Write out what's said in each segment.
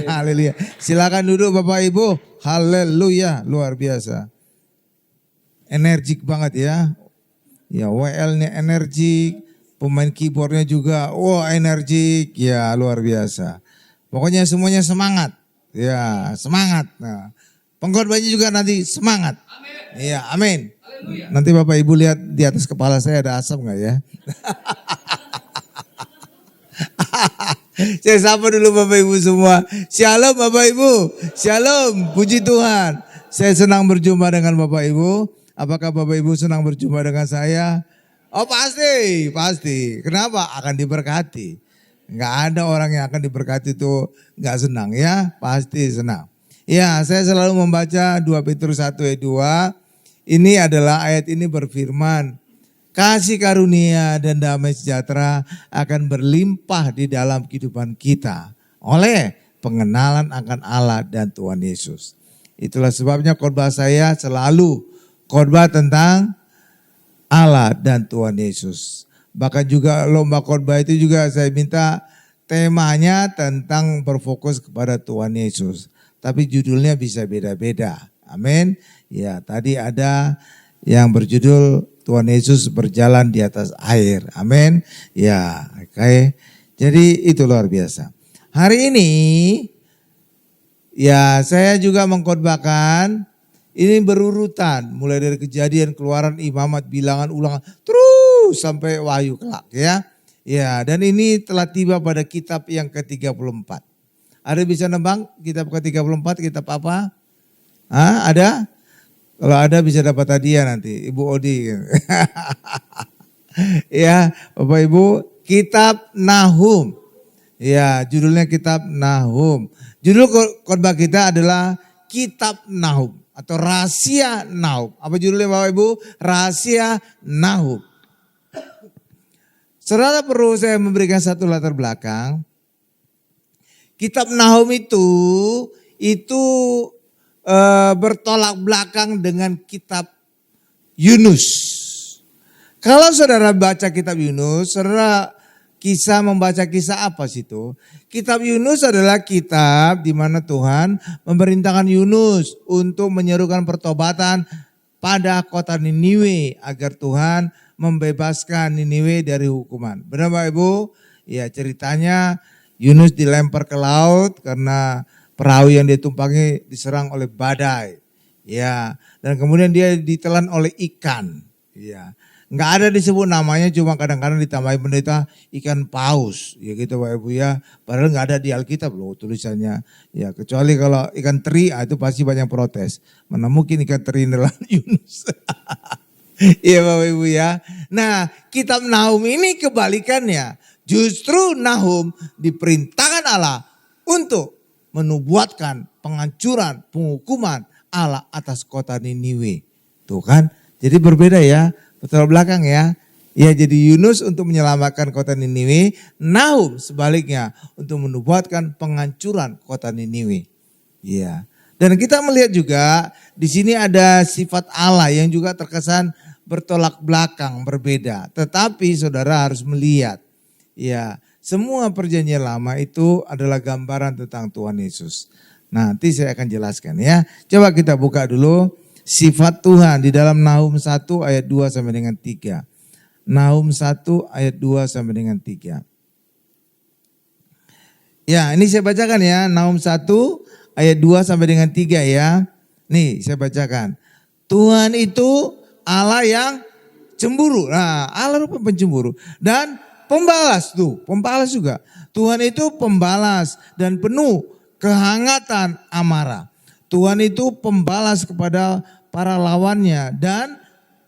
Haleluya. Silakan duduk Bapak Ibu. Haleluya, luar biasa. Energik banget ya. Ya, WL-nya energik, pemain keyboardnya juga, energik, ya luar biasa. Pokoknya semuanya semangat, ya semangat. Nah, pengkhotbahnya juga nanti semangat. Iya, amin. Nanti Bapak Ibu lihat di atas kepala saya ada asap nggak ya? Saya sapa dulu Bapak Ibu semua. Shalom Bapak Ibu, shalom, puji Tuhan. Saya senang berjumpa dengan Bapak Ibu. Apakah Bapak Ibu senang berjumpa dengan saya? Oh pasti. Kenapa? Akan diberkati. Nggak ada orang yang akan diberkati itu nggak senang ya, pasti senang. Ya, saya selalu membaca 2 Petrus 1 ayat 2. Ini adalah ayat ini berfirman, kasih karunia dan damai sejahtera akan berlimpah di dalam kehidupan kita oleh pengenalan akan Allah dan Tuhan Yesus. Itulah sebabnya khotbah saya selalu khotbah tentang Allah dan Tuhan Yesus. Bahkan juga lomba khotbah itu juga saya minta temanya tentang berfokus kepada Tuhan Yesus. Tapi judulnya bisa beda-beda. Amin. Ya, tadi ada yang berjudul Tuhan Yesus berjalan di atas air. Amin. Ya, oke. Jadi itu luar biasa. Hari ini ya saya juga mengkhotbahkan ini berurutan, mulai dari Kejadian, Keluaran, Imamat, Bilangan, Ulangan, terus sampai Wahyu kelak ya. Ya, dan ini telah tiba pada kitab yang ke-34. Ada bisa nembang kitab ke-34, kitab apa? Ada? Kalau ada bisa dapat hadiah nanti, Ibu Odi. Ya, Bapak Ibu, kitab Nahum. Ya, judulnya kitab Nahum. Judul khotbah kita adalah kitab Nahum. Atau rahasia Nahum. Apa judulnya Bapak Ibu? Rahasia Nahum. Saudara perlu saya memberikan satu latar belakang. Kitab Nahum itu bertolak belakang dengan kitab Yunus. Kalau saudara baca kitab Yunus, saudara membaca kisah apa sih itu? Kitab Yunus adalah kitab di mana Tuhan memerintahkan Yunus untuk menyerukan pertobatan pada kota Niniwe agar Tuhan membebaskan Niniwe dari hukuman. Benar Bapak Ibu? Ya, ceritanya Yunus dilempar ke laut karena perahu yang dia tumpangi diserang oleh badai. Ya, dan kemudian dia ditelan oleh ikan. Ya. Enggak ada disebut namanya, cuma kadang-kadang ditambahin pendeta ikan paus. Ya gitu Bapak Ibu ya. Padahal enggak ada di Alkitab loh tulisannya. Ya kecuali kalau ikan teri itu pasti banyak protes. Mana mungkin ikan teri nelan Yunus. Iya Bapak Ibu ya. Nah kitab Nahum ini kebalikannya. Justru Nahum diperintahkan Allah untuk menubuatkan penghancuran, penghukuman Allah atas kota Niniwe. Tuh kan, jadi berbeda ya. Betul belakang ya. Ya jadi Yunus untuk menyelamatkan kota Niniwe, Nahum sebaliknya untuk menubuatkan penghancuran kota Niniwe. Ya. Dan kita melihat juga di sini ada sifat Allah yang juga terkesan bertolak belakang, berbeda. Tetapi saudara harus melihat, ya semua perjanjian lama itu adalah gambaran tentang Tuhan Yesus. Nanti saya akan jelaskan ya. Coba kita buka dulu. Sifat Tuhan di dalam Nahum 1 ayat 2 sampai dengan 3. Nahum 1 ayat 2 sampai dengan 3. Ya ini saya bacakan ya. Nahum 1 ayat 2 sampai dengan 3 ya. Nih saya bacakan. Tuhan itu Allah yang cemburu. Nah Allah rupa pencemburu. Dan pembalas pembalas juga. Tuhan itu pembalas dan penuh kehangatan amarah. Tuhan itu pembalas kepada para lawannya dan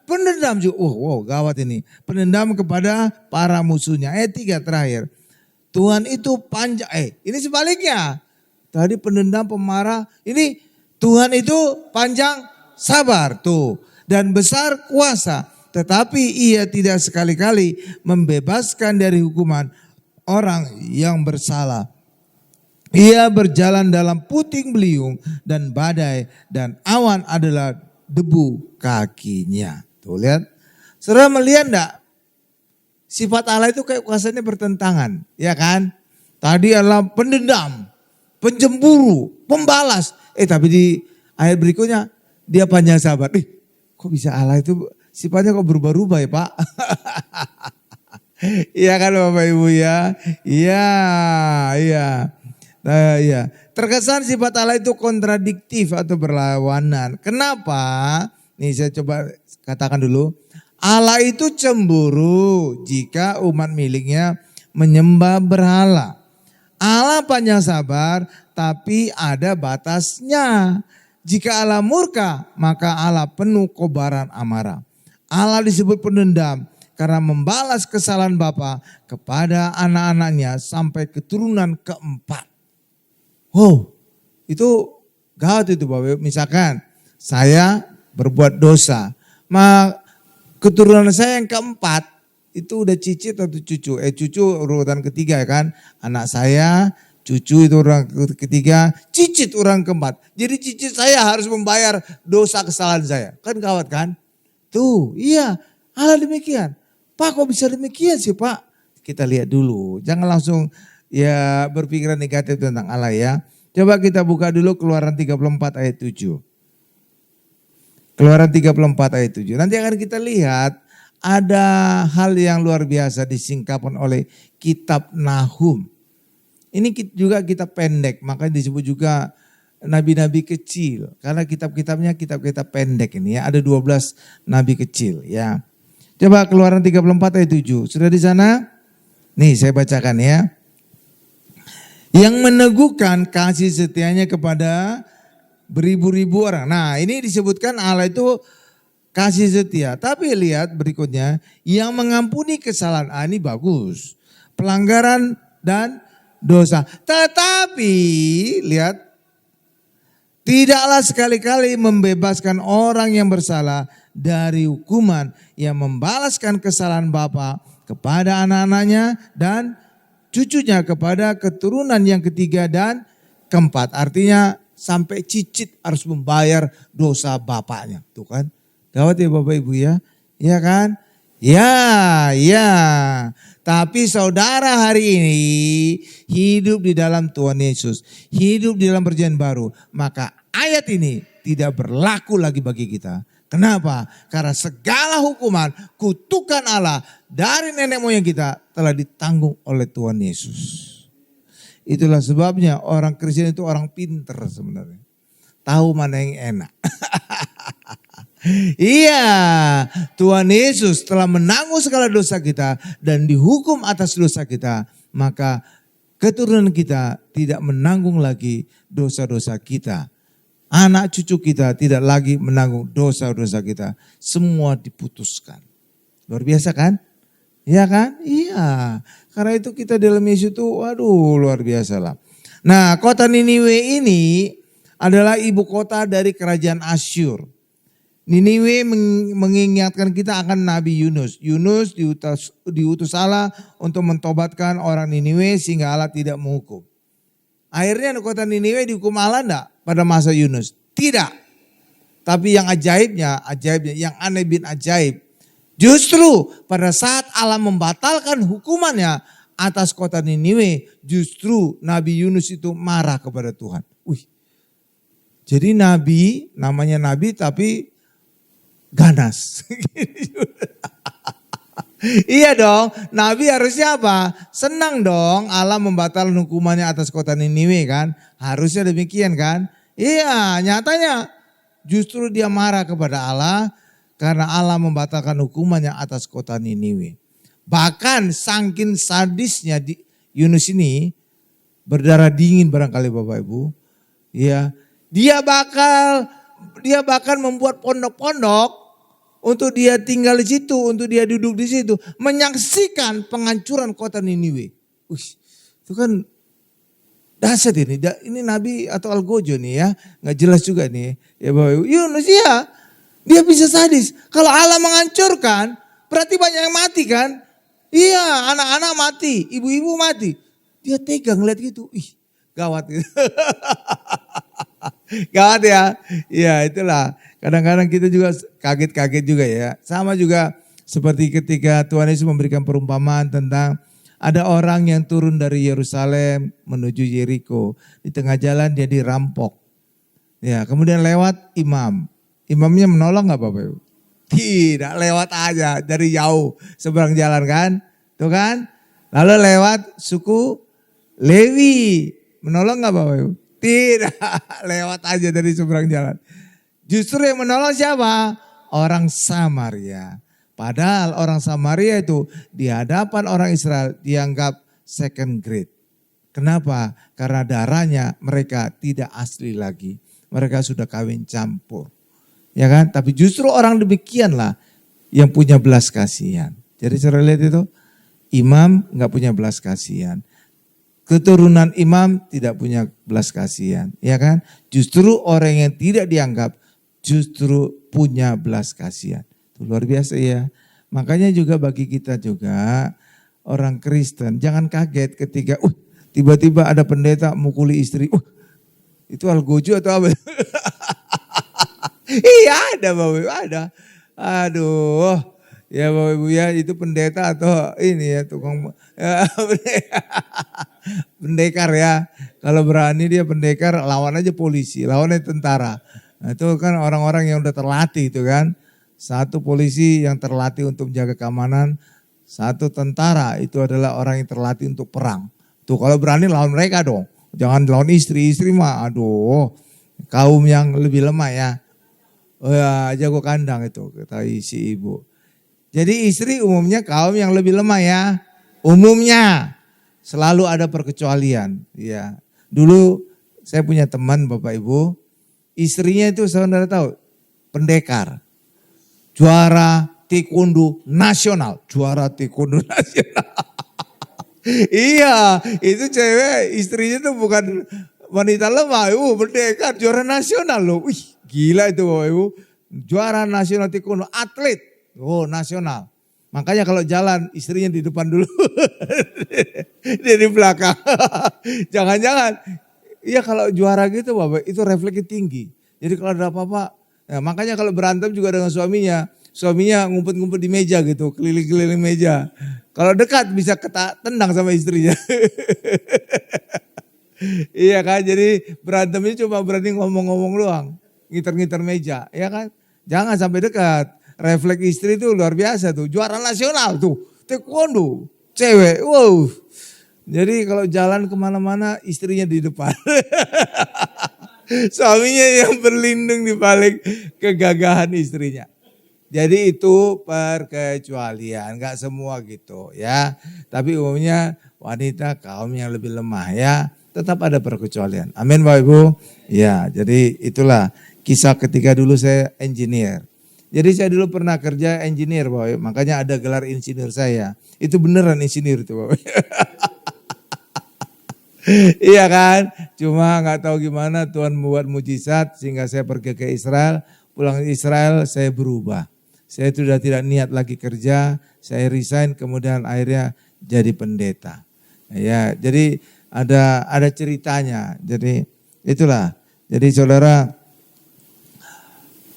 pendendam juga. Gawat ini. Pendendam kepada para musuhnya. Ayat 3 terakhir. Tuhan itu panjang. Ini sebaliknya. Tadi pendendam, pemarah. Ini Tuhan itu panjang sabar tuh. Dan besar kuasa. Tetapi ia tidak sekali-kali membebaskan dari hukuman orang yang bersalah. Ia berjalan dalam puting beliung dan badai dan awan adalah debu kakinya. Tuh lihat. Saudara melihat enggak? Sifat Allah itu kayak kuasanya bertentangan. Ya kan? Tadi adalah pendendam. penjemburu, pembalas. Tapi di ayat berikutnya dia panjang sabar. Kok bisa Allah itu sifatnya kok berubah-ubah ya Pak? Iya kan Bapak Ibu ya? Iya, iya. Nah, iya. Terkesan sifat Allah itu kontradiktif atau berlawanan. Kenapa? Nih saya coba katakan dulu. Allah itu cemburu jika umat miliknya menyembah berhala. Allah panjang sabar tapi ada batasnya. Jika Allah murka maka Allah penuh kobaran amarah. Allah disebut pendendam karena membalas kesalahan Bapa kepada anak-anaknya sampai keturunan keempat. Oh, itu gawat itu Bapak. Misalkan saya berbuat dosa, keturunan saya yang keempat itu udah cicit atau cucu. Cucu urutan ketiga kan. Anak saya, cucu itu orang ketiga, cicit orang keempat. Jadi cicit saya harus membayar dosa kesalahan saya. Kan gawat kan? Tuh, iya, Allah demikian. Pak kok bisa demikian sih Pak? Kita lihat dulu, jangan langsung ya berpikiran negatif tentang Allah ya. Coba kita buka dulu Keluaran 34 ayat 7. Keluaran 34 ayat 7. Nanti akan kita lihat ada hal yang luar biasa disingkapkan oleh kitab Nahum. Ini juga kitab pendek, makanya disebut juga nabi-nabi kecil. Karena kitab-kitabnya kitab-kitab pendek ini ya, ada 12 nabi kecil ya. Coba Keluaran 34 ayat 7. Sudah di sana? Nih saya bacakan ya. Yang meneguhkan kasih setianya kepada beribu-ribu orang. Nah ini disebutkan Allah itu kasih setia. Tapi lihat berikutnya. Yang mengampuni kesalahan. Ini bagus. Pelanggaran dan dosa. Tetapi lihat. Tidaklah sekali-kali membebaskan orang yang bersalah dari hukuman yang membalaskan kesalahan Bapa kepada anak-anaknya dan cucunya kepada keturunan yang ketiga dan keempat. Artinya sampai cicit harus membayar dosa bapaknya. Tuh kan, gawat ya Bapak Ibu ya. Iya kan? Ya, ya. Tapi saudara hari ini hidup di dalam Tuhan Yesus. Hidup di dalam perjanjian baru. Maka ayat ini tidak berlaku lagi bagi kita. Kenapa? Karena segala hukuman, kutukan Allah dari nenek moyang kita telah ditanggung oleh Tuhan Yesus. Itulah sebabnya orang Kristen itu orang pinter sebenarnya. Tahu mana yang enak. Iya, Tuhan Yesus telah menanggung segala dosa kita dan dihukum atas dosa kita. Maka keturunan kita tidak menanggung lagi dosa-dosa kita. Anak cucu kita tidak lagi menanggung dosa-dosa kita. Semua diputuskan. Luar biasa kan? Iya kan? Iya. Karena itu kita dalam Yesus itu waduh luar biasa lah. Nah kota Niniwe ini adalah ibu kota dari kerajaan Asyur. Niniwe mengingatkan kita akan Nabi Yunus. Yunus diutus Allah untuk mentobatkan orang Niniwe sehingga Allah tidak menghukum. Akhirnya kota Niniwe dihukum Allah enggak pada masa Yunus? Tidak. Tapi yang ajaibnya, yang aneh bin ajaib. Justru pada saat Allah membatalkan hukumannya atas kota Niniwe, justru Nabi Yunus itu marah kepada Tuhan. Jadi nabi, namanya nabi tapi ganas. Iya dong, nabi harusnya apa? Senang dong Allah membatalkan hukumannya atas kota Niniwe kan. Harusnya demikian kan. Iya, nyatanya justru dia marah kepada Allah karena Allah membatalkan hukumannya atas kota Niniwe. Bahkan saking sadisnya di Yunus ini berdarah dingin barangkali Bapak Ibu. Ya, dia bahkan membuat pondok-pondok untuk dia tinggal di situ, untuk dia duduk di situ, menyaksikan penghancuran kota Niniwe. Itu kan dahsyat ini. Ini nabi atau algojo nih ya, nggak jelas juga nih. Ya Bapak Ibu, Yunus ya, dia bisa sadis. Kalau Allah menghancurkan, berarti banyak yang mati kan? Iya, anak-anak mati, ibu-ibu mati. Dia tega ngeliat gitu, gawat gitu. Gawat ya, ya itulah. Kadang-kadang kita juga kaget-kaget juga ya. Sama juga seperti ketika Tuhan Yesus memberikan perumpamaan tentang Ada orang yang turun dari Yerusalem menuju Yeriko. Di tengah jalan dia dirampok. Ya, kemudian lewat imam. Imamnya menolong nggak Bapak Ibu? Tidak, lewat aja dari jauh seberang jalan kan. Tuh kan. Lalu lewat suku Lewi. Menolong nggak Bapak Ibu? Tidak, lewat aja dari seberang jalan. Justru yang menolong siapa? Orang Samaria. Padahal orang Samaria itu di hadapan orang Israel dianggap second grade. Kenapa? Karena darahnya mereka tidak asli lagi. Mereka sudah kawin campur. Ya kan? Tapi justru orang demikianlah yang punya belas kasihan. Jadi saudara lihat itu, imam gak punya belas kasihan. Keturunan imam tidak punya belas kasihan. Ya kan? Justru orang yang tidak dianggap justru punya belas kasihan. Luar biasa ya. Makanya juga bagi kita juga orang Kristen jangan kaget ketika tiba-tiba ada pendeta mukuli istri. Itu algojo atau apa? Iya ada Bapak Ibu, ada. Aduh. Ya Bapak Ibu ya itu pendeta atau ini ya tukang pendekar ya. Kalau berani dia pendekar lawan aja polisi, lawannya tentara. Nah, itu kan orang-orang yang udah terlatih itu kan. Satu polisi yang terlatih untuk menjaga keamanan, satu tentara itu adalah orang yang terlatih untuk perang. Tuh kalau berani lawan mereka dong. Jangan lawan istri mah aduh kaum yang lebih lemah ya. Oh ya jago kandang itu kata si ibu. Jadi istri umumnya kaum yang lebih lemah ya. Umumnya selalu ada perkecualian. Ya. Dulu saya punya teman Bapak Ibu, istrinya itu saudara tahu pendekar. Juara taekwondo nasional. Iya, itu cewek istrinya tuh bukan wanita lemah, pendekar juara nasional loh. Wih, gila itu Bapak Ibu. Juara nasional taekwondo, atlet. Oh, nasional. Makanya kalau jalan istrinya di depan dulu. Dia di belakang. Jangan-jangan. Iya kalau juara gitu Bapak, itu refleksnya tinggi. Jadi kalau ada apa-apa, ya, makanya kalau berantem juga dengan suaminya ngumpet-ngumpet di meja gitu, keliling-keliling meja. Kalau dekat bisa tendang sama istrinya. Iya kan, jadi berantemnya cuma berani ngomong-ngomong doang, ngiter-ngiter meja, ya kan. Jangan sampai dekat. Refleks istri itu luar biasa tuh, juara nasional tuh, taekwondo, cewek, wow. Jadi kalau jalan kemana-mana istrinya di depan. Suaminya yang berlindung di balik kegagahan istrinya. Jadi itu perkecualian, enggak semua gitu ya. Tapi umumnya wanita kaum yang lebih lemah ya, tetap ada perkecualian. Amin Bapak Ibu. Ya, jadi itulah kisah ketika dulu saya engineer. Jadi saya dulu pernah kerja engineer Bapak Ibu, makanya ada gelar insinyur saya. Itu beneran insinyur itu Bapak Ibu. Iya kan, cuma nggak tahu gimana Tuhan membuat mujizat sehingga saya pergi ke Israel. Pulang ke Israel saya berubah. Saya sudah tidak niat lagi kerja, saya resign kemudian akhirnya jadi pendeta. Ya, jadi ada ceritanya. Jadi itulah. Jadi saudara,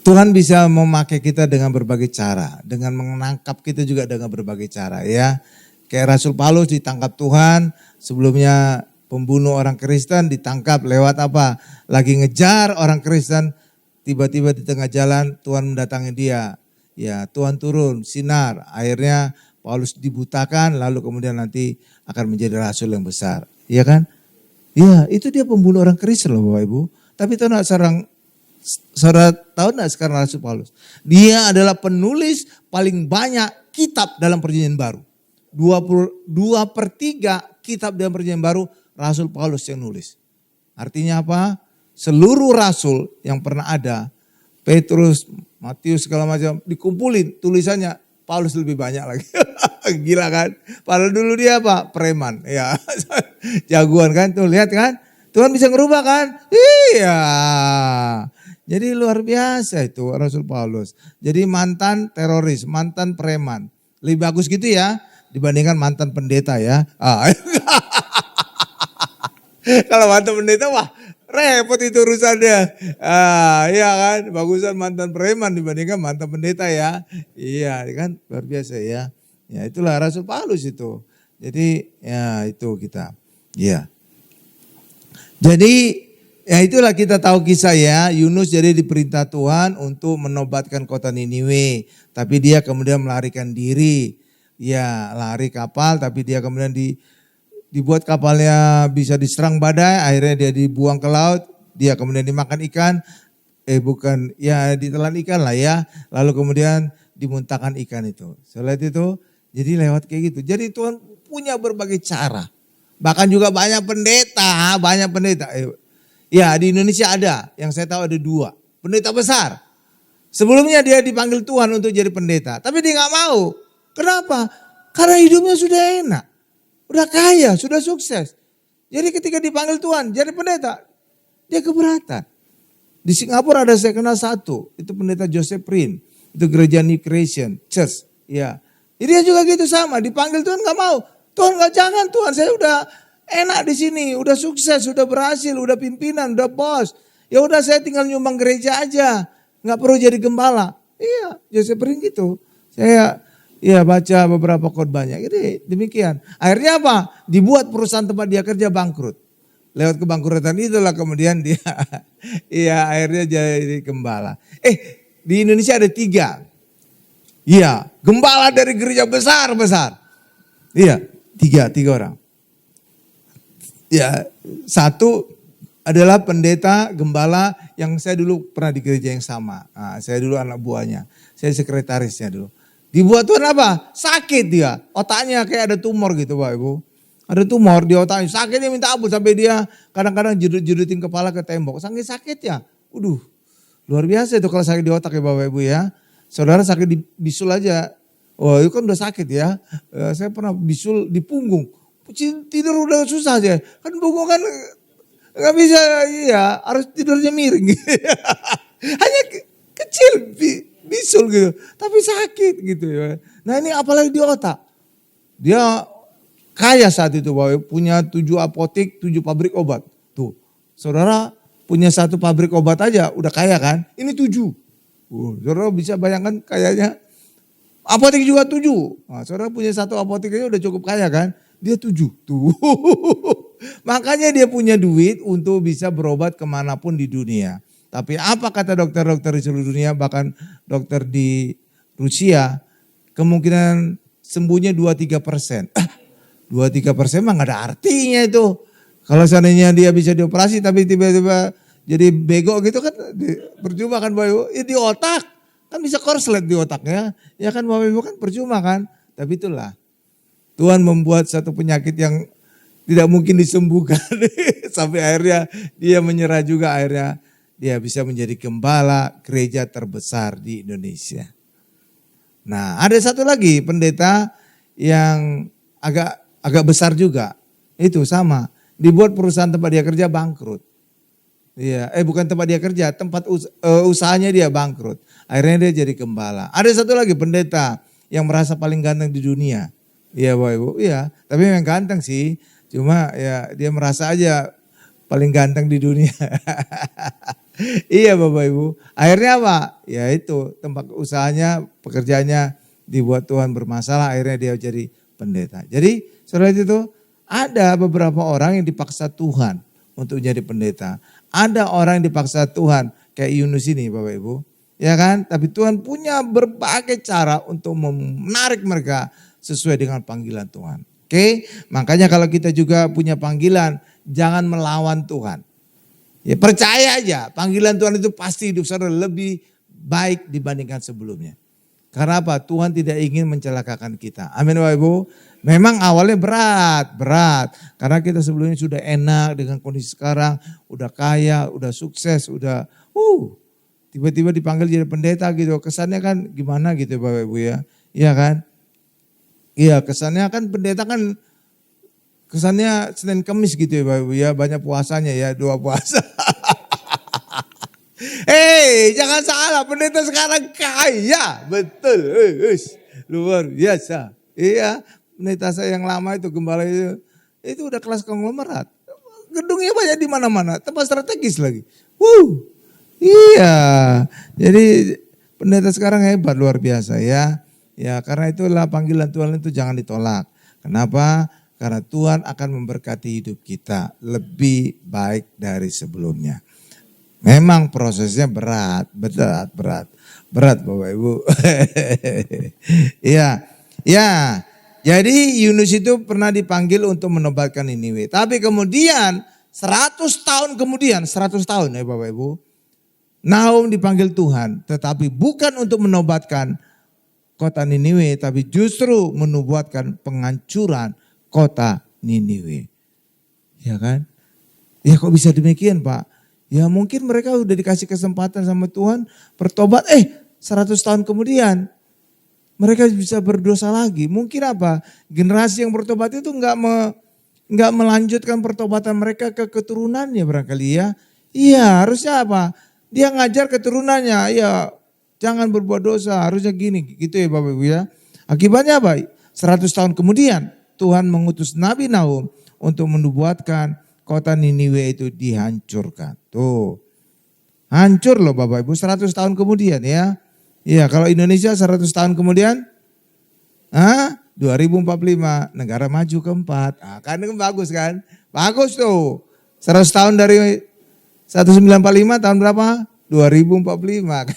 Tuhan bisa memakai kita dengan berbagai cara, dengan menangkap kita juga dengan berbagai cara ya. Kayak Rasul Paulus ditangkap Tuhan, sebelumnya pembunuh orang Kristen ditangkap lewat apa? Lagi ngejar orang Kristen, tiba-tiba di tengah jalan Tuhan mendatangi dia. Ya, Tuhan turun, sinar, akhirnya Paulus dibutakan lalu kemudian nanti akan menjadi rasul yang besar. Iya kan? Iya, itu dia pembunuh orang Kristen loh Bapak Ibu. Tapi tahu enggak saudara tahu enggak sekarang Rasul Paulus? Dia adalah penulis paling banyak kitab dalam Perjanjian Baru. 2/3 kitab dalam Perjanjian Baru Rasul Paulus yang nulis. Artinya apa? Seluruh rasul yang pernah ada, Petrus, Matius segala macam dikumpulin tulisannya Paulus lebih banyak lagi. Gila kan? Padahal dulu dia apa? Preman. Ya, jagoan kan? Tuh lihat kan? Tuhan bisa ngerubah kan? Iya. Jadi luar biasa itu Rasul Paulus. Jadi mantan teroris, mantan preman. Lebih bagus gitu ya dibandingkan mantan pendeta ya. Kalau mantan pendeta wah repot itu urusannya. Iya kan, bagusan mantan preman dibandingkan mantan pendeta ya. Iya kan, luar biasa ya. Ya itulah Rasul Paulus itu. Jadi ya itu kita. Ya. Jadi ya itulah kita tahu kisah ya. Yunus jadi diperintah Tuhan untuk menobatkan kota Niniwe. Tapi dia kemudian melarikan diri. Ya lari kapal tapi dia kemudian dibuat kapalnya bisa diserang badai. Akhirnya dia dibuang ke laut. Dia kemudian dimakan ikan. Ditelan ikan lah ya. Lalu kemudian dimuntahkan ikan itu. Setelah itu jadi lewat kayak gitu. Jadi Tuhan punya berbagai cara. Bahkan juga banyak pendeta. Ya di Indonesia ada. Yang saya tahu ada 2. Pendeta besar. Sebelumnya dia dipanggil Tuhan untuk jadi pendeta. Tapi dia gak mau. Kenapa? Karena hidupnya sudah enak. Udah kaya, sudah sukses. Jadi ketika dipanggil Tuhan jadi pendeta. Dia keberatan. Di Singapura ada saya kenal satu. Itu pendeta Joseph Prin. Itu gereja New Creation Church. Ya. Jadi dia juga gitu sama. Dipanggil Tuhan gak mau. Tuhan gak, jangan Tuhan, saya udah enak di sini, udah sukses, udah berhasil, udah pimpinan, udah bos. Ya udah saya tinggal nyumbang gereja aja, nggak perlu jadi gembala. Iya, Joseph Prin gitu. Saya baca beberapa khotbahnya. Jadi demikian. Akhirnya apa? Dibuat perusahaan tempat dia kerja bangkrut. Lewat kebangkrutan itulah kemudian dia, akhirnya jadi gembala. Di Indonesia ada 3. Iya, gembala dari gereja besar. Iya. 3 orang. Ya, 1 adalah pendeta gembala yang saya dulu pernah di gereja yang sama. Nah, saya dulu anak buahnya. Saya sekretarisnya dulu. Dibuat Tuhan apa? Sakit dia. Otaknya kayak ada tumor gitu Bapak Ibu. Ada tumor di otaknya. Sakitnya minta ampun sampai dia kadang-kadang judut-judutin kepala ke tembok. Saking sakitnya. Luar biasa itu kalau sakit di otak ya Bapak Ibu ya. Saudara sakit di bisul aja. Oh itu kan udah sakit ya. Saya pernah bisul di punggung. Tidur udah susah aja. Kan punggung kan gak bisa, harus tidurnya miring. Hanya kecil bisul gitu. Tapi sakit gitu ya. Nah ini apalagi di otak. Dia kaya saat itu Bapak, punya 7 apotek, 7 pabrik obat. Tuh saudara punya 1 pabrik obat aja udah kaya kan. Ini 7. Saudara bisa bayangkan kayanya. Apotek juga 7. Nah, saudara punya 1 apotek aja udah cukup kaya kan. Dia 7. Tuh. Makanya dia punya duit untuk bisa berobat kemanapun di dunia. Tapi apa kata dokter-dokter di seluruh dunia, bahkan dokter di Rusia, kemungkinan sembuhnya 2-3%. 2-3% mah gak ada artinya itu. Kalau seandainya dia bisa dioperasi tapi tiba-tiba jadi bego gitu kan, percuma kan Bapak Ibu. Di otak. Kan bisa korslet di otaknya, ya kan Bapak Ibu kan percuma kan. Tapi itulah Tuhan membuat satu penyakit yang tidak mungkin disembuhkan. Sampai akhirnya dia menyerah juga, akhirnya dia bisa menjadi gembala gereja terbesar di Indonesia. Nah ada satu lagi pendeta yang agak besar juga. Itu sama, dibuat perusahaan tempat dia kerja bangkrut. Bukan tempat dia kerja, tempat usahanya dia bangkrut. Akhirnya dia jadi gembala. Ada satu lagi pendeta yang merasa paling ganteng di dunia. Iya Bapak Ibu, iya. Tapi memang ganteng sih. Cuma ya dia merasa aja paling ganteng di dunia. Iya Bapak Ibu. Akhirnya apa? Ya itu tempat usahanya, pekerjaannya dibuat Tuhan bermasalah. Akhirnya dia jadi pendeta. Jadi saudara itu ada beberapa orang yang dipaksa Tuhan untuk jadi pendeta. Ada orang yang dipaksa Tuhan kayak Yunus ini Bapak Ibu. Ya kan? Tapi Tuhan punya berbagai cara untuk menarik mereka sesuai dengan panggilan Tuhan. Oke? Makanya kalau kita juga punya panggilan, jangan melawan Tuhan. Ya percaya aja, panggilan Tuhan itu pasti hidup saudara lebih baik dibandingkan sebelumnya. Karena apa? Tuhan tidak ingin mencelakakan kita. Amin Bapak Ibu. Memang awalnya berat. Karena kita sebelumnya sudah enak dengan kondisi sekarang. Udah kaya, udah sukses, udah tiba-tiba dipanggil jadi pendeta gitu. Kesannya kan gimana gitu Bapak Ibu ya. Iya kan? Iya kesannya kan pendeta kan kesannya Senin Kemis gitu ya Bapak Ibu ya. Banyak puasanya ya, 2 puasa. Jangan salah, pendeta sekarang kaya. Betul. Luar biasa. Iya, pendeta saya yang lama itu gembala itu udah kelas konglomerat. Gedungnya banyak di mana-mana, tempat strategis lagi. Iya. Jadi pendeta sekarang hebat luar biasa ya. Ya, karena itulah panggilan Tuhan itu jangan ditolak. Kenapa? karena Tuhan akan memberkati hidup kita lebih baik dari sebelumnya. Memang prosesnya berat Bapak Ibu. Ya, jadi Yunus itu pernah dipanggil untuk menobatkan Niniwe. Tapi kemudian 100 tahun kemudian, 100 tahun ya Bapak Ibu, Nahum dipanggil Tuhan, tetapi bukan untuk menobatkan kota Niniwe, tapi justru menubuatkan penghancuran kota Niniwe. Ya kan? Ya kok bisa demikian Pak? Ya mungkin mereka udah dikasih kesempatan sama Tuhan bertobat, 100 tahun kemudian mereka bisa berdosa lagi. Mungkin apa? Generasi yang bertobat itu enggak melanjutkan pertobatan mereka ke keturunannya barangkali ya. Iya, harusnya apa? Dia ngajar keturunannya, ya jangan berbuat dosa, harusnya gini, gitu ya Bapak Ibu ya. Akibatnya apa? 100 tahun kemudian Tuhan mengutus Nabi Nahum untuk menubuatkan kota Niniwe itu dihancurkan. Tuh, hancur loh Bapak Ibu 100 tahun kemudian ya. Iya, kalau Indonesia 100 tahun kemudian, 2045 negara maju keempat. Kan bagus kan? Bagus tuh. 100 tahun dari 1945 tahun berapa? 2045.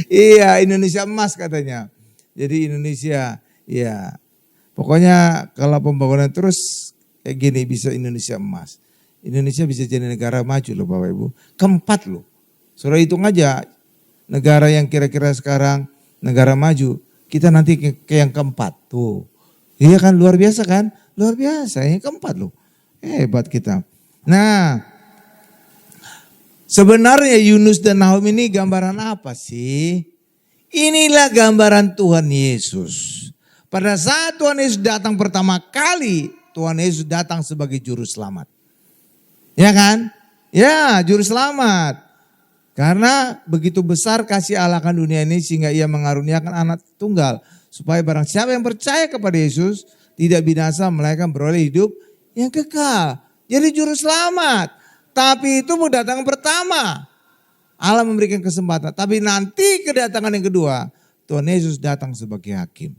Iya, Indonesia emas katanya. Jadi Indonesia, ya. Pokoknya kalau pembangunan terus kayak gini bisa Indonesia emas. Indonesia bisa jadi negara maju loh Bapak Ibu. Keempat loh. Saudara hitung aja negara yang kira-kira sekarang negara maju. Kita nanti ke yang keempat tuh. Iya kan luar biasa kan? Luar biasa yang keempat loh. Hebat kita. Nah, sebenarnya Yunus dan Nahum ini gambaran apa sih? Inilah gambaran Tuhan Yesus. Pada saat Tuhan Yesus datang pertama kali, Tuhan Yesus datang sebagai juru selamat. Ya kan? Ya, juru selamat. Karena begitu besar kasih Allah akan dunia ini sehingga ia mengaruniakan anak tunggal. Supaya barang siapa yang percaya kepada Yesus tidak binasa melainkan beroleh hidup yang kekal. Jadi juru selamat. Tapi itu kedatangan pertama. Allah memberikan kesempatan. Tapi nanti kedatangan yang kedua. Tuhan Yesus datang sebagai hakim.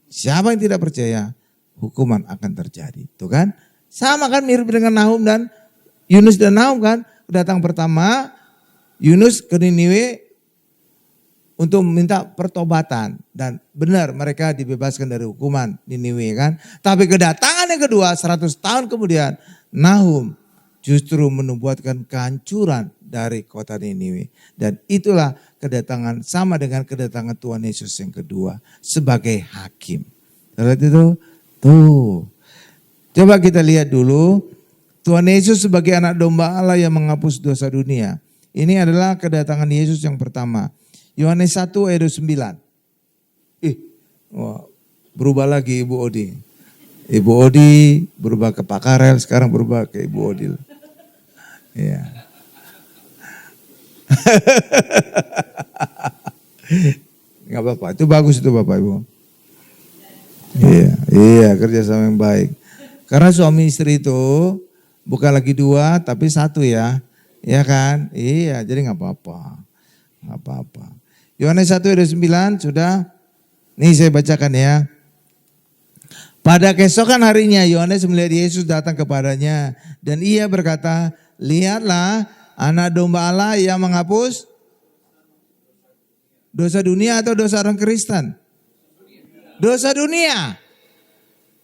Siapa yang tidak percaya, hukuman akan terjadi. Tuh kan? Sama kan mirip dengan Nahum dan Yunus dan Nahum kan. Kedatangan pertama, Yunus ke Niniwe untuk meminta pertobatan. Dan benar mereka dibebaskan dari hukuman Niniwe kan. Tapi kedatangan yang kedua 100 tahun kemudian Nahum justru menubuatkan kehancuran dari kota Niniwe. Dan itulah kedatangan sama dengan kedatangan Tuhan Yesus yang kedua sebagai hakim. Lihat itu? Tuh. Coba kita lihat dulu. Tuhan Yesus sebagai anak domba Allah yang menghapus dosa dunia. Ini adalah kedatangan Yesus yang pertama. Yohanes 1 ayat 9. Berubah lagi Ibu Odi. Ibu Odi berubah ke Pak Karel, sekarang berubah ke Ibu Odil. Ya. Gak apa-apa, itu bagus itu Bapak Ibu. Iya, kerjasama yang baik. Karena suami istri itu bukan lagi dua, tapi satu ya. Ya kan? Iya, jadi gak apa-apa. Gak apa-apa. Yohanes 1 ayat 9 sudah. Nih saya bacakan ya. Pada keesokan harinya Yohanes melihat Yesus datang kepadanya. Dan ia berkata, lihatlah anak domba Allah yang menghapus dosa dunia atau dosa orang Kristen? Dosa dunia.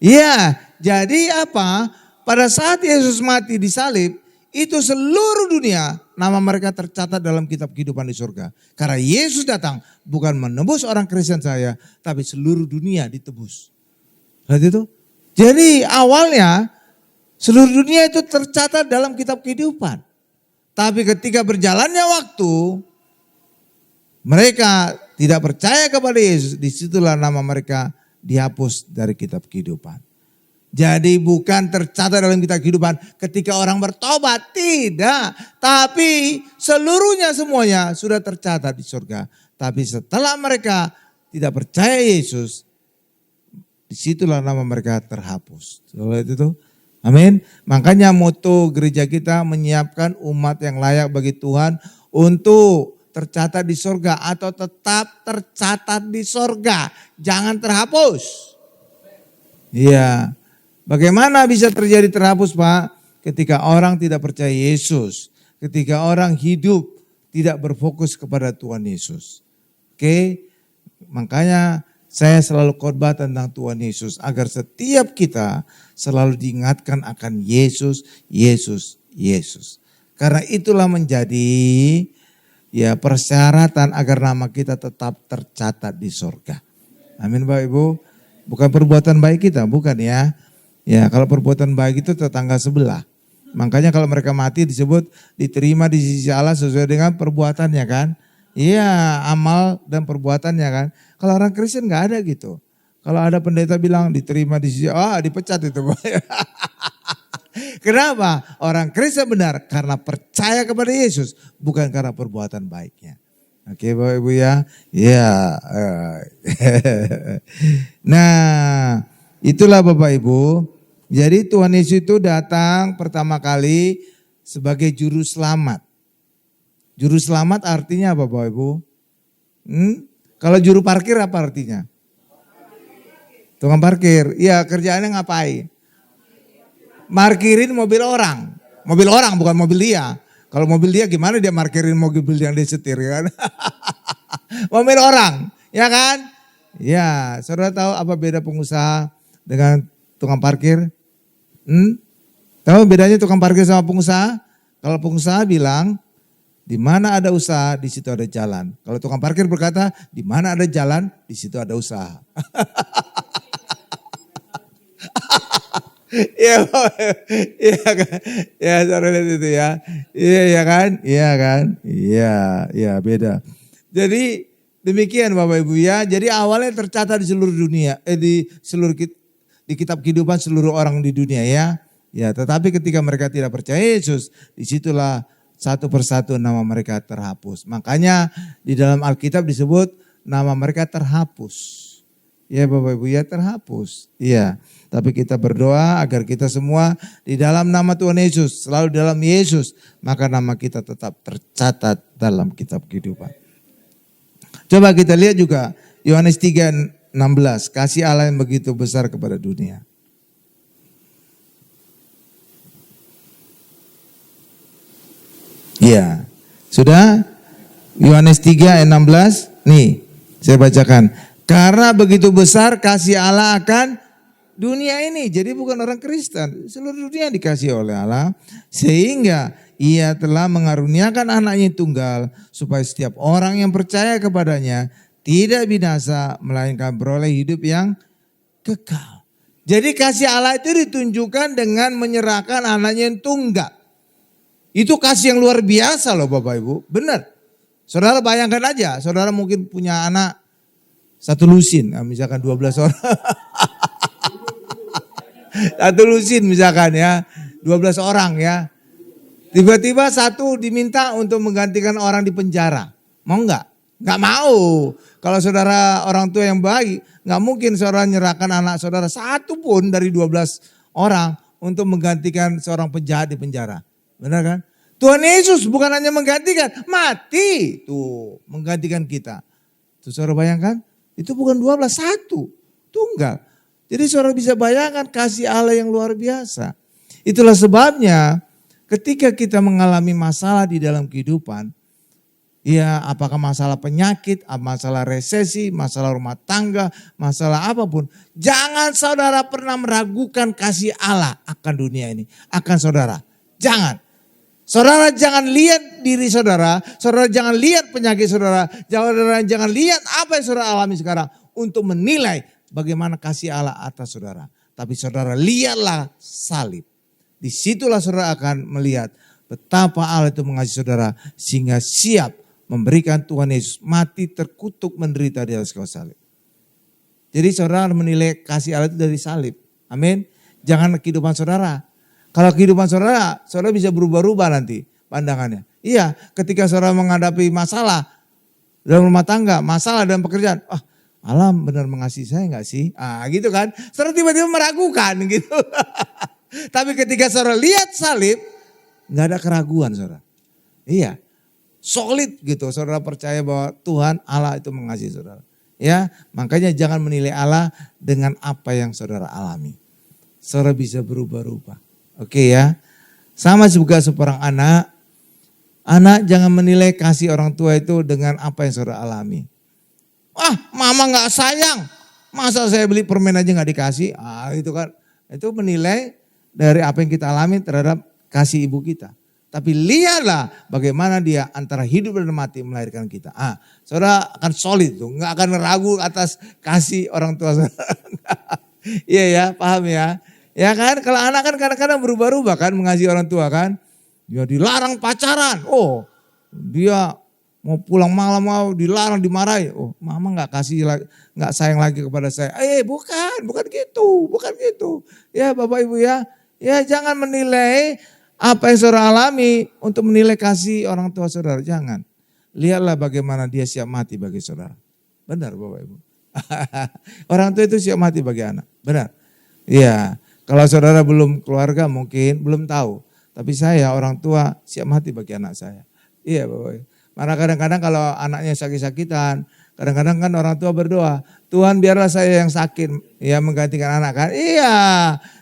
Iya, jadi apa? Pada saat Yesus mati disalib, itu seluruh dunia nama mereka tercatat dalam kitab kehidupan di surga. Karena Yesus datang bukan menebus orang Kristen saya, tapi seluruh dunia ditebus. Lihat itu. Jadi awalnya seluruh dunia itu tercatat dalam kitab kehidupan. Tapi ketika berjalannya waktu, mereka tidak percaya kepada Yesus, disitulah nama mereka dihapus dari kitab kehidupan. Jadi bukan tercatat dalam kitab kehidupan ketika orang bertobat, tidak. Tapi seluruhnya semuanya sudah tercatat di surga. Tapi setelah mereka tidak percaya Yesus, disitulah nama mereka terhapus. Lihat itu. Amin. Makanya moto gereja kita menyiapkan umat yang layak bagi Tuhan untuk tercatat di surga atau tetap tercatat di surga. Jangan terhapus. Iya. Bagaimana bisa terjadi terhapus, Pak? Ketika orang tidak percaya Yesus. Ketika orang hidup tidak berfokus kepada Tuhan Yesus. Oke? Makanya saya selalu khotbah tentang Tuhan Yesus. Agar setiap kita selalu diingatkan akan Yesus, Yesus, Yesus. Karena itulah menjadi ya persyaratan agar nama kita tetap tercatat di sorga. Amin Bapak Ibu. Bukan perbuatan baik kita, bukan ya. Ya kalau perbuatan baik itu tetangga sebelah. Makanya kalau mereka mati disebut diterima di sisi Allah sesuai dengan perbuatannya kan. Iya amal dan perbuatannya kan. Kalau orang Kristen gak ada gitu. Kalau ada pendeta bilang diterima di sisi Allah dipecat itu. Kenapa? Orang Kristen benar karena percaya kepada Yesus. Bukan karena perbuatan baiknya. Oke Bapak Ibu ya. Ya. Nah itulah Bapak Ibu. Jadi Tuhan Yesus itu datang pertama kali sebagai juru selamat. Juru selamat artinya apa Bapak Ibu? Kalau juru parkir apa artinya? Tukang parkir. Iya kerjaannya ngapain? Markirin mobil orang. Mobil orang bukan mobil dia. Kalau mobil dia gimana dia markirin mobil yang dia setir kan? Mobil orang ya kan? Ya saudara tahu apa beda pengusaha dengan tukang parkir? Tahu bedanya tukang parkir sama pengusaha? Kalau pengusaha bilang, di mana ada usaha, di situ ada jalan. Kalau tukang parkir berkata, di mana ada jalan, di situ ada usaha. Iya, iya kan? Ya, saudara lihat itu ya. Iya kan? Iya kan? Iya, beda. Jadi demikian Bapak Ibu ya. Jadi awalnya tercatat di seluruh dunia, di kitab kehidupan seluruh orang di dunia ya. Ya, tetapi ketika mereka tidak percaya Yesus, disitulah satu persatu nama mereka terhapus. Makanya di dalam Alkitab disebut nama mereka terhapus. Ya Bapak Ibu ya terhapus. Iya, tapi kita berdoa agar kita semua di dalam nama Tuhan Yesus, selalu dalam Yesus, maka nama kita tetap tercatat dalam kitab kehidupan. Coba kita lihat juga Yohanes 3:16, kasih Allah yang begitu besar kepada dunia. Ya, sudah Yohanes 3:16, nih saya bacakan. Karena begitu besar kasih Allah akan dunia ini. Jadi bukan orang Kristen, seluruh dunia dikasih oleh Allah. Sehingga ia telah mengaruniakan anaknya tunggal supaya setiap orang yang percaya kepadanya tidak binasa melainkan beroleh hidup yang kekal. Jadi kasih Allah itu ditunjukkan dengan menyerahkan anaknya yang tunggal. Itu kasih yang luar biasa loh Bapak Ibu, benar. Saudara bayangkan aja, saudara mungkin punya anak satu lusin, misalkan 12 orang. Satu lusin misalkan ya, 12 orang ya. Tiba-tiba satu diminta untuk menggantikan orang di penjara. Mau enggak? Enggak mau. Kalau saudara orang tua yang baik, enggak mungkin saudara nyerahkan anak saudara satu pun dari 12 orang untuk menggantikan seorang penjahat di penjara. Benar kan? Tuhan Yesus bukan hanya menggantikan, mati tuh menggantikan kita. Tuh saudara bayangkan? Itu bukan 12, satu, tunggal. Jadi saudara bisa bayangkan kasih Allah yang luar biasa. Itulah sebabnya ketika kita mengalami masalah di dalam kehidupan, ya apakah masalah penyakit, masalah resesi, masalah rumah tangga, masalah apapun. Jangan saudara pernah meragukan kasih Allah akan dunia ini, akan saudara. Jangan. Saudara jangan lihat diri saudara jangan lihat penyakit saudara jangan lihat apa yang saudara alami sekarang untuk menilai bagaimana kasih Allah atas saudara. Tapi saudara lihatlah salib. Disitulah saudara akan melihat betapa Allah itu mengasihi saudara sehingga siap memberikan Tuhan Yesus mati terkutuk menderita di atas kayu salib. Jadi saudara menilai kasih Allah itu dari salib. Amin. Jangan kehidupan saudara. Kalau kehidupan saudara bisa berubah-ubah nanti pandangannya. Iya, ketika saudara menghadapi masalah dalam rumah tangga, masalah dalam pekerjaan. Allah benar mengasihi saya enggak sih? Gitu kan. Saudara tiba-tiba meragukan gitu. Tapi ketika saudara lihat salib, enggak ada keraguan saudara. Iya, solid gitu. Saudara percaya bahwa Tuhan Allah itu mengasihi saudara. Ya, makanya jangan menilai Allah dengan apa yang saudara alami. Saudara bisa berubah-ubah. Oke ya. Sama juga seorang anak. Anak jangan menilai kasih orang tua itu dengan apa yang saudara alami. Ah, mama gak sayang. Masa saya beli permen aja gak dikasih? Ah, itu kan. Itu menilai dari apa yang kita alami terhadap kasih ibu kita. Tapi lihatlah bagaimana dia antara hidup dan mati melahirkan kita. Ah, saudara akan solid tuh, nggak akan ragu atas kasih orang tua saudara. Iya ya, paham ya. Ya kan, kalau anak kan kadang-kadang berubah-ubah kan mengasihi orang tua kan. Dia dilarang pacaran, oh dia mau pulang malam mau dilarang dimarahi. Oh mama nggak kasih nggak sayang lagi kepada saya. Bukan gitu. Ya Bapak Ibu ya, ya jangan menilai apa yang saudara alami untuk menilai kasih orang tua saudara, jangan. Lihatlah bagaimana dia siap mati bagi saudara. Benar Bapak Ibu. Orang tua itu siap mati bagi anak, benar. Iya, kalau saudara belum keluarga mungkin belum tahu. Tapi saya orang tua siap mati bagi anak saya. Iya Bapak Ibu. Karena kadang-kadang kalau anaknya sakit-sakitan, kadang-kadang kan orang tua berdoa, Tuhan biarlah saya yang sakit, ya menggantikan anak kan. Iya,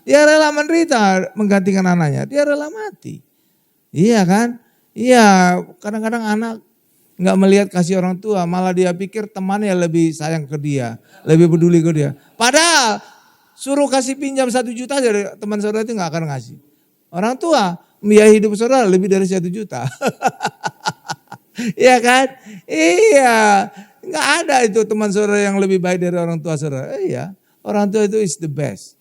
dia rela menderita menggantikan anaknya, dia rela mati. Iya kan? Iya, kadang-kadang anak nggak melihat kasih orang tua, malah dia pikir temannya lebih sayang ke dia, lebih peduli ke dia. Padahal suruh kasih pinjam 1 juta dari teman saudara itu nggak akan ngasih. Orang tua biaya hidup saudara lebih dari 1 juta. Iya kan? Iya. Nggak ada itu teman saudara yang lebih baik dari orang tua saudara. Iya. Orang tua itu is the best.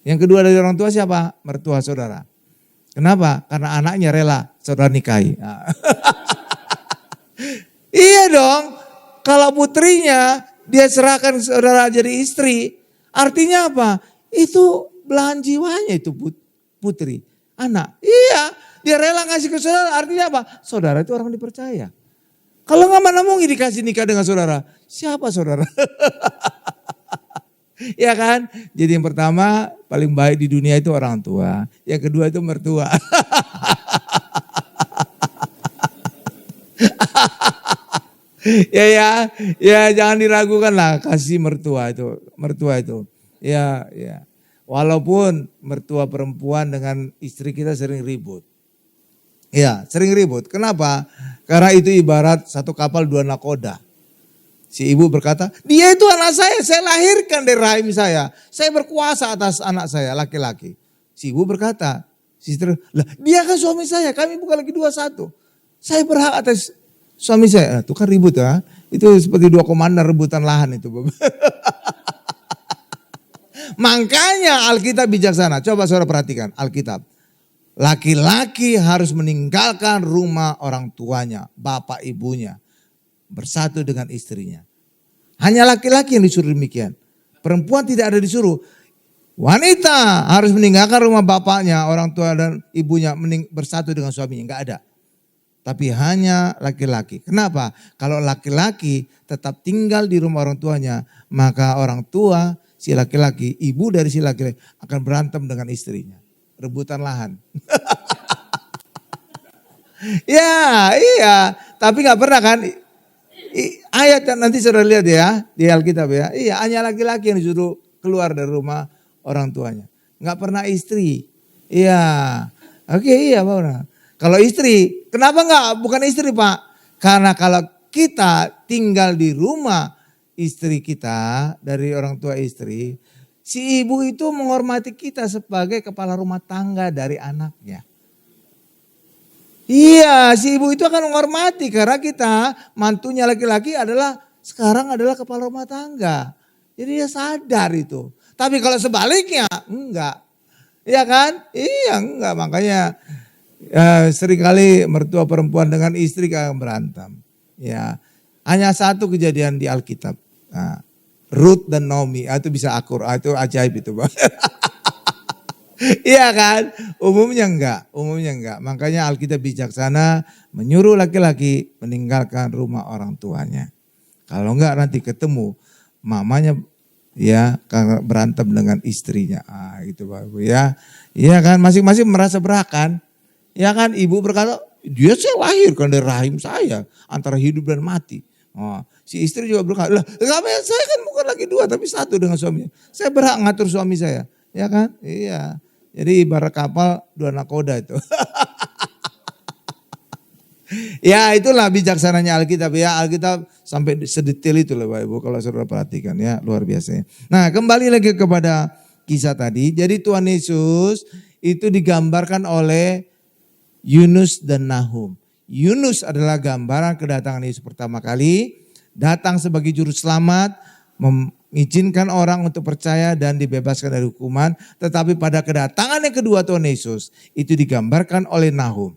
Yang kedua dari orang tua siapa? Mertua saudara. Kenapa? Karena anaknya rela saudara nikahi. Nah. Iya dong. Kalau putrinya dia serahkan saudara jadi istri. Artinya apa? Itu belahan jiwanya itu putri. Anak. Iya. Dia rela ngasih ke saudara, artinya apa? Saudara itu orang dipercaya. Kalau nggak mana mungkin dikasih nikah dengan saudara, siapa saudara? Ya kan? Jadi yang pertama paling baik di dunia itu orang tua. Yang kedua itu mertua. ya jangan diragukan lah kasih mertua itu. Ya. Walaupun mertua perempuan dengan istri kita sering ribut. Ya, sering ribut. Kenapa? Karena itu ibarat satu kapal 2 nakoda. Si ibu berkata, dia itu anak saya lahirkan dari rahim saya. Saya berkuasa atas anak saya, laki-laki. Si ibu berkata, si istri, lah dia kan suami saya, kami bukan lagi 2-1. Saya berhak atas suami saya. Nah, itu kan ribut ya. Itu seperti 2 komandan rebutan lahan itu. Makanya Alkitab bijaksana. Coba saudara perhatikan Alkitab. Laki-laki harus meninggalkan rumah orang tuanya, bapak ibunya, bersatu dengan istrinya. Hanya laki-laki yang disuruh demikian. Perempuan tidak ada disuruh. Wanita harus meninggalkan rumah bapaknya, orang tua dan ibunya bersatu dengan suaminya. Enggak ada. Tapi hanya laki-laki. Kenapa? Kalau laki-laki tetap tinggal di rumah orang tuanya, maka orang tua si laki-laki, ibu dari si laki-laki akan berantem dengan istrinya. Rebutan lahan. Ya, iya. Tapi gak pernah kan. Ayat nanti sudah lihat ya di Alkitab ya. Iya, hanya laki-laki yang disuruh keluar dari rumah orang tuanya. Gak pernah istri. Iya. Oke, iya Pak. Kalau istri, kenapa enggak? Bukan istri Pak. Karena kalau kita tinggal di rumah istri kita, dari orang tua istri, si ibu itu menghormati kita sebagai kepala rumah tangga dari anaknya. Iya, si ibu itu akan menghormati karena kita mantunya laki-laki sekarang adalah kepala rumah tangga. Jadi dia sadar itu. Tapi kalau sebaliknya, enggak. Iya kan? Iya enggak, makanya seringkali mertua perempuan dengan istri akan berantem. Ya, hanya satu kejadian di Alkitab. Nah, Ruth dan Naomi, itu bisa akur, itu ajaib itu Bang. Iya kan? Umumnya enggak. Makanya Alkitab bijaksana menyuruh laki-laki meninggalkan rumah orang tuanya. Kalau enggak nanti ketemu mamanya ya karena berantem dengan istrinya. Gitu Bapak Ibu ya. Iya kan, masing-masing merasa berhak kan. Ya kan, ibu berkata, dia saya lahirkan dari rahim saya antara hidup dan mati. Oh, si istri juga berkata, lah saya kan bukan lagi 2 tapi 1 dengan suaminya. Saya berhak ngatur suami saya. Ya kan? Iya. Jadi ibarat kapal 2 nakoda itu. Ya itulah bijaksananya Alkitab ya. Alkitab sampai sedetail itu loh Bapak Ibu kalau saudara perhatikan ya, luar biasa. Nah kembali lagi kepada kisah tadi. Jadi Tuhan Yesus itu digambarkan oleh Yunus dan Nahum. Yunus adalah gambaran kedatangan Yesus pertama kali. Datang sebagai juru selamat. Mengizinkan orang untuk percaya dan dibebaskan dari hukuman. Tetapi pada kedatangan yang kedua Tuhan Yesus itu digambarkan oleh Nahum.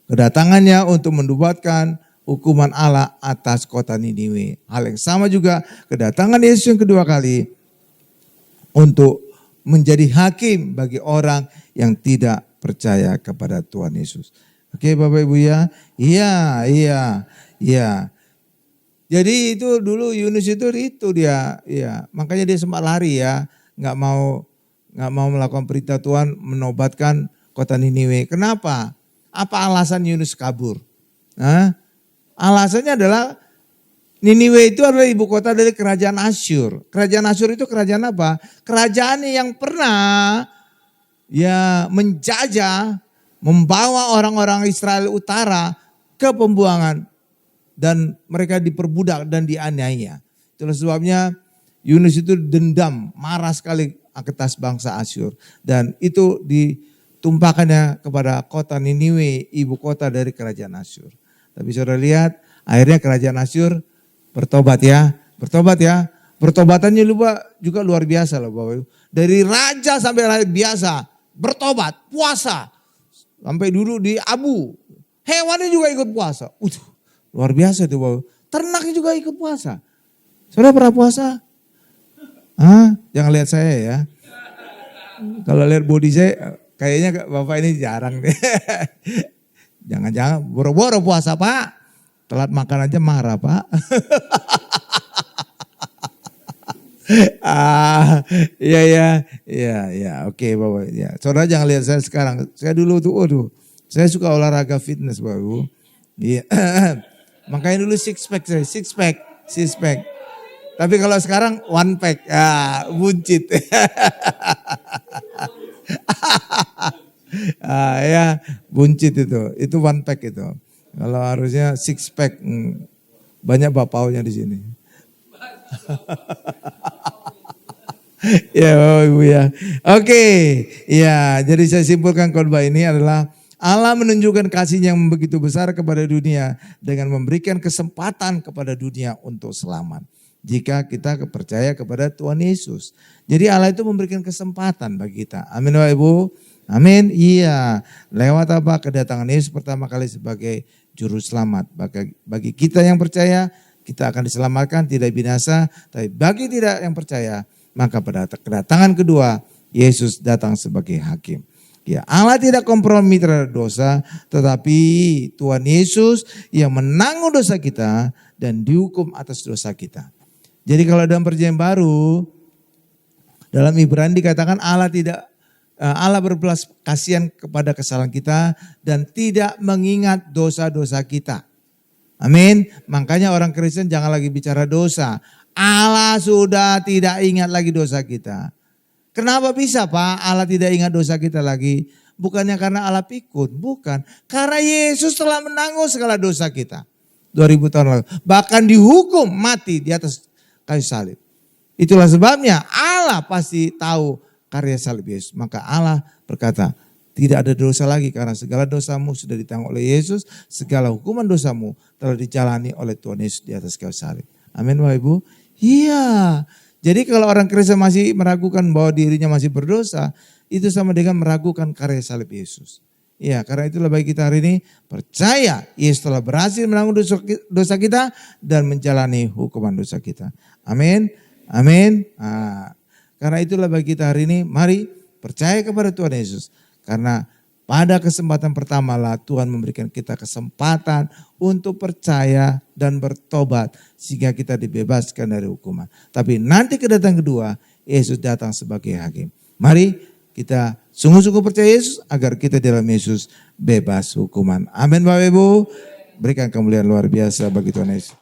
Kedatangannya untuk mendubatkan hukuman Allah atas kota Niniwe. Hal yang sama juga kedatangan Yesus yang kedua kali untuk menjadi hakim bagi orang yang tidak percaya kepada Tuhan Yesus. Oke Bapak Ibu ya. Iya. Jadi itu dulu Yunus itu dia. Ya. Makanya dia sempat lari ya. Nggak mau melakukan perintah Tuhan menobatkan kota Niniwe. Kenapa? Apa alasan Yunus kabur? Alasannya adalah Niniwe itu adalah ibu kota dari kerajaan Asyur. Kerajaan Asyur itu kerajaan apa? Kerajaan yang pernah ya menjajah, membawa orang-orang Israel Utara ke pembuangan dan mereka diperbudak dan dianiaya. Itulah sebabnya Yunus itu dendam, marah sekali atas bangsa Asyur dan itu ditumpahkannya kepada kota Niniwe, ibu kota dari kerajaan Asyur. Tapi saudara lihat, akhirnya kerajaan Asyur bertobat ya. Pertobatannya juga luar biasa loh Bapak Ibu. Dari raja sampai rakyat biasa, bertobat, puasa. Sampai dulu di Abu, hewannya juga ikut puasa. Luar biasa itu Bapak Ibu. Ternaknya juga ikut puasa. Saudara pernah puasa? Jangan lihat saya ya. Kalau lihat body saya, kayaknya Bapak ini jarang deh. Jangan-jangan boro-boro puasa Pak. Telat makan aja marah Pak. Iya, oke Bapak. Ya, saudara jangan lihat saya sekarang. Saya dulu tuh, saya suka olahraga fitness Bapak Ibu. Iya. Makanya dulu six pack. Tapi kalau sekarang 1 pack, buncit. Ya, buncit itu 1 pack itu. Kalau harusnya 6 pack, banyak bapaunya di sini. Ya Bapak Ibu ya. Oke, ya jadi saya simpulkan khotbah ini adalah Allah menunjukkan kasih yang begitu besar kepada dunia dengan memberikan kesempatan kepada dunia untuk selamat. Jika kita percaya kepada Tuhan Yesus. Jadi Allah itu memberikan kesempatan bagi kita. Amin Bapak Ibu. Amin. Iya. Lewat apa? Kedatangan Yesus pertama kali sebagai juru selamat. Bagi kita yang percaya, kita akan diselamatkan, tidak binasa. Tapi bagi tidak yang percaya, maka pada kedatangan kedua, Yesus datang sebagai hakim. Ya, Allah tidak kompromi terhadap dosa, tetapi Tuhan Yesus yang menanggung dosa kita dan dihukum atas dosa kita. Jadi kalau dalam perjanjian baru, dalam Ibrani dikatakan Allah berbelas kasihan kepada kesalahan kita dan tidak mengingat dosa-dosa kita. Amin. Makanya orang Kristen jangan lagi bicara dosa. Allah sudah tidak ingat lagi dosa kita. Kenapa bisa Pak Allah tidak ingat dosa kita lagi? Bukannya karena Allah pikun, bukan. Karena Yesus telah menanggung segala dosa kita. 2000 tahun lalu. Bahkan dihukum mati di atas kayu salib. Itulah sebabnya Allah pasti tahu karya salib Yesus. Maka Allah berkata, tidak ada dosa lagi karena segala dosamu sudah ditanggung oleh Yesus. Segala hukuman dosamu telah dijalani oleh Tuhan Yesus di atas kayu salib. Amin Bapak Ibu. Iya. Jadi kalau orang Kristen masih meragukan bahwa dirinya masih berdosa, itu sama dengan meragukan karya salib Yesus. Iya, karena itulah bagi kita hari ini percaya Yesus telah berhasil menanggung dosa kita dan menjalani hukuman dosa kita. Amin. Karena itulah bagi kita hari ini, mari percaya kepada Tuhan Yesus. Karena pada kesempatan pertama lah Tuhan memberikan kita kesempatan untuk percaya dan bertobat sehingga kita dibebaskan dari hukuman. Tapi nanti kedatangan kedua, Yesus datang sebagai hakim. Mari kita sungguh-sungguh percaya Yesus agar kita dalam Yesus bebas hukuman. Amin Bapak Ibu. berikan kemuliaan luar biasa bagi Tuhan Yesus.